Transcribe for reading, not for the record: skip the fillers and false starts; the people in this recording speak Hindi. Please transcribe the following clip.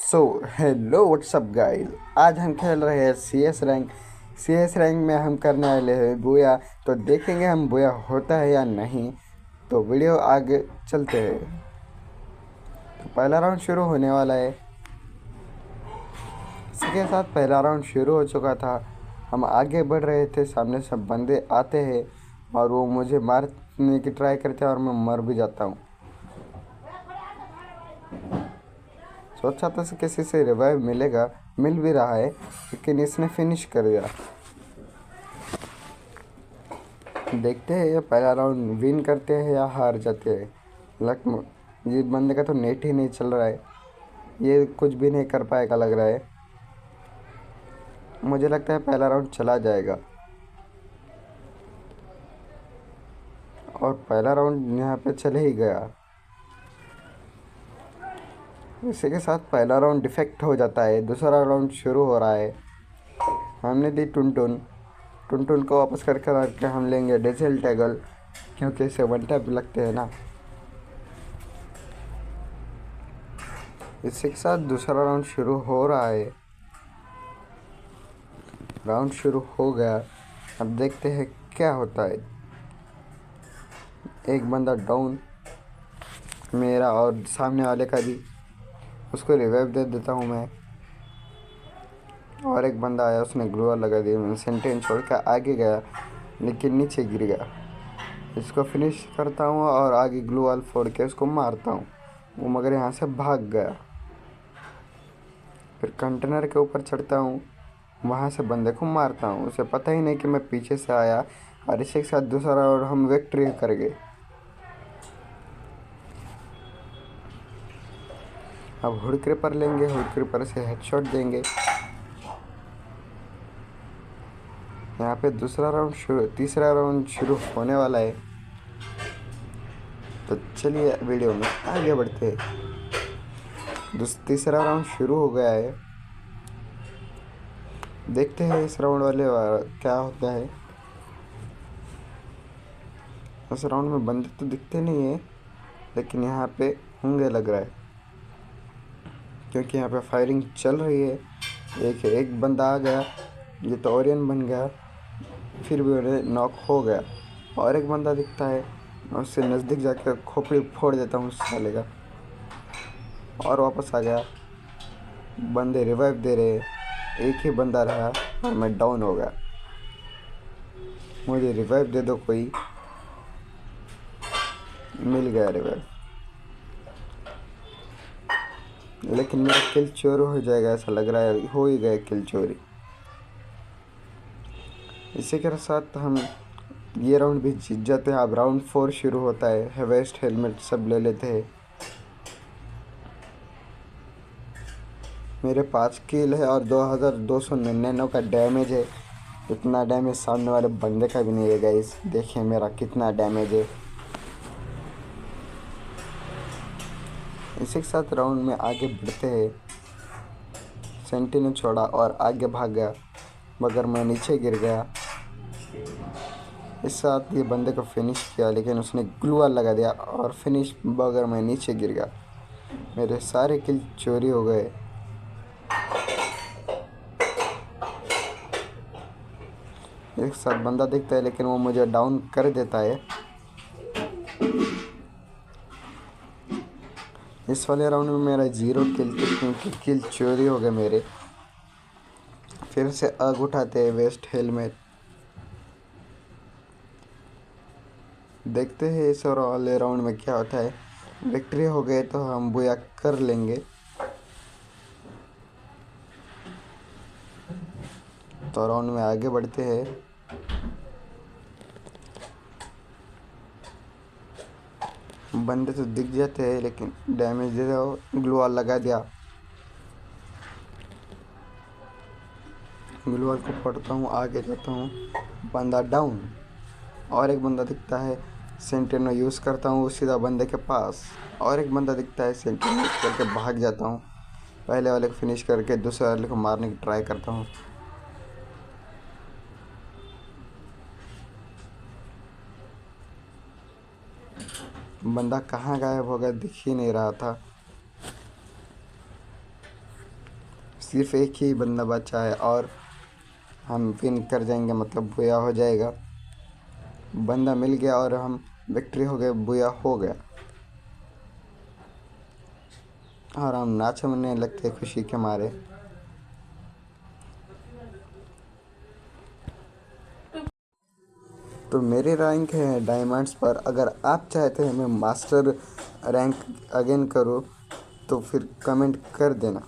So hello what's up guys. आज हम खेल रहे हैं सी एस रैंक में हम करने वाले हैं बुया। तो देखेंगे हम बुया होता है या नहीं। तो वीडियो आगे चलते हैं। तो पहला राउंड शुरू होने वाला है। इसी के साथ पहला राउंड शुरू हो चुका था। हम आगे बढ़ रहे थे, सामने से बंदे आते हैं और वो मुझे मारने की ट्राई करते हैं और मैं मर भी जाता हूँ। सोचा था कि किसी से रिवाइव मिलेगा, मिल भी रहा है, लेकिन इसने फिनिश कर दिया। देखते हैं ये पहला राउंड विन करते हैं या हार जाते हैं। ये बंदे का तो नेट ही नहीं चल रहा है, ये कुछ भी नहीं कर पाएगा लग रहा है। मुझे लगता है पहला राउंड चला जाएगा और पहला राउंड यहाँ पे चले ही गया। इसी के साथ पहला राउंड डिफेक्ट हो जाता है। दूसरा राउंड शुरू हो रहा है। हमने दी टुन टुन को वापस करके हम लेंगे डिजिटल टैगल, क्योंकि इसे वन टैप लगते हैं ना। इसी के साथ दूसरा राउंड शुरू हो रहा है। राउंड शुरू हो गया। अब देखते हैं क्या होता है। एक बंदा डाउन मेरा और सामने वाले का भी। उसको रिवाइव दे देता हूँ मैं। और एक बंदा आया, उसने ग्लूअर लगा दिया। मैं सेंटेन छोड़ कर आगे गया, लेकिन नीचे गिर गया। इसको फिनिश करता हूँ और आगे ग्लूअल फोड़ के उसको मारता हूँ। वो मगर यहाँ से भाग गया। फिर कंटेनर के ऊपर चढ़ता हूँ, वहाँ से बंदे को मारता हूँ। उसे पता ही नहीं कि मैं पीछे से आया। और इसी के साथ दूसरा राउंड हम विक्ट्री कर गए। अब हुड क्रिपर लेंगे, हुड क्रिपर से हेडशॉट देंगे। यहाँ पे तीसरा राउंड शुरू होने वाला है। तो चलिए वीडियो में आगे बढ़ते हैं। तीसरा राउंड शुरू हो गया है। देखते हैं इस राउंड क्या होता है। इस राउंड में बंदे तो दिखते नहीं है, लेकिन यहाँ पे होंगे लग रहा है, क्योंकि यहाँ पे फायरिंग चल रही है। एक बंदा आ गया, ये तो ओरियन बन गया। फिर भी उन्हें नॉक हो गया। और एक बंदा दिखता है, मैं उससे नज़दीक जाकर खोपड़ी फोड़ देता हूँ उस साले का। और वापस आ गया। बंदे रिवाइव दे रहे, एक ही बंदा रहा और मैं डाउन हो गया। मुझे रिवाइव दे दो कोई। मिल गया रिवाइव, लेकिन मेरा किल चोरी हो जाएगा ऐसा लग रहा है। हो ही गया किल चोरी। इसी के साथ हम ये राउंड भी जीत जाते हैं। अब राउंड 4 शुरू होता है। वेस्ट हेलमेट सब ले लेते हैं। मेरे 5 किल है और 2299 का डैमेज है। इतना डैमेज सामने वाले बंदे का भी नहीं है गाइस। देखिए मेरा कितना डैमेज है। इसी के साथ राउंड में आगे बढ़ते हैं। सेंटिनल छोड़ा और आगे भाग गया, मगर मैं नीचे गिर गया। इस साथ ये बंदे को फिनिश किया, लेकिन उसने ग्लूअर लगा दिया और फिनिश बगैर मैं नीचे गिर गया। मेरे सारे किल चोरी हो गए। एक साथ बंदा दिखता है, लेकिन वो मुझे डाउन कर देता है। इस वाले राउंड में मेरा 0 किल थे, क्योंकि किल चोरी हो गए मेरे। फिर से आग उठाते हैं वेस्ट हेलमेट। देखते हैं इस वाले राउंड में क्या होता है। विक्ट्री हो गए तो हम बुया कर लेंगे। तो राउंड में आगे बढ़ते हैं। बंदे तो दिख जाते हैं, लेकिन डैमेज दे दो। ग्लूअल लगा दिया। ग्लूअल को पढ़ता हूँ, आगे जाता हूँ। बंदा डाउन। और एक बंदा दिखता है, सेंटिनो यूज़ करता हूँ सीधा बंदे के पास। और एक बंदा दिखता है, सेंटिनो यूज़ करके भाग जाता हूँ। पहले वाले को फिनिश करके दूसरे वाले को मारने की ट्राई करता हूँ। बंदा कहाँ गायब हो गया, दिख ही नहीं रहा था। सिर्फ एक ही बंदा बचा है और हम विन कर जाएंगे, मतलब बुया हो जाएगा। बंदा मिल गया और हम विक्ट्री हो गए, बुया हो गया। और हम नाचने लगते खुशी के मारे। तो मेरे रैंक है डायमंड्स पर। अगर आप चाहते हैं मैं मास्टर रैंक अगेन करूँ तो फिर कमेंट कर देना।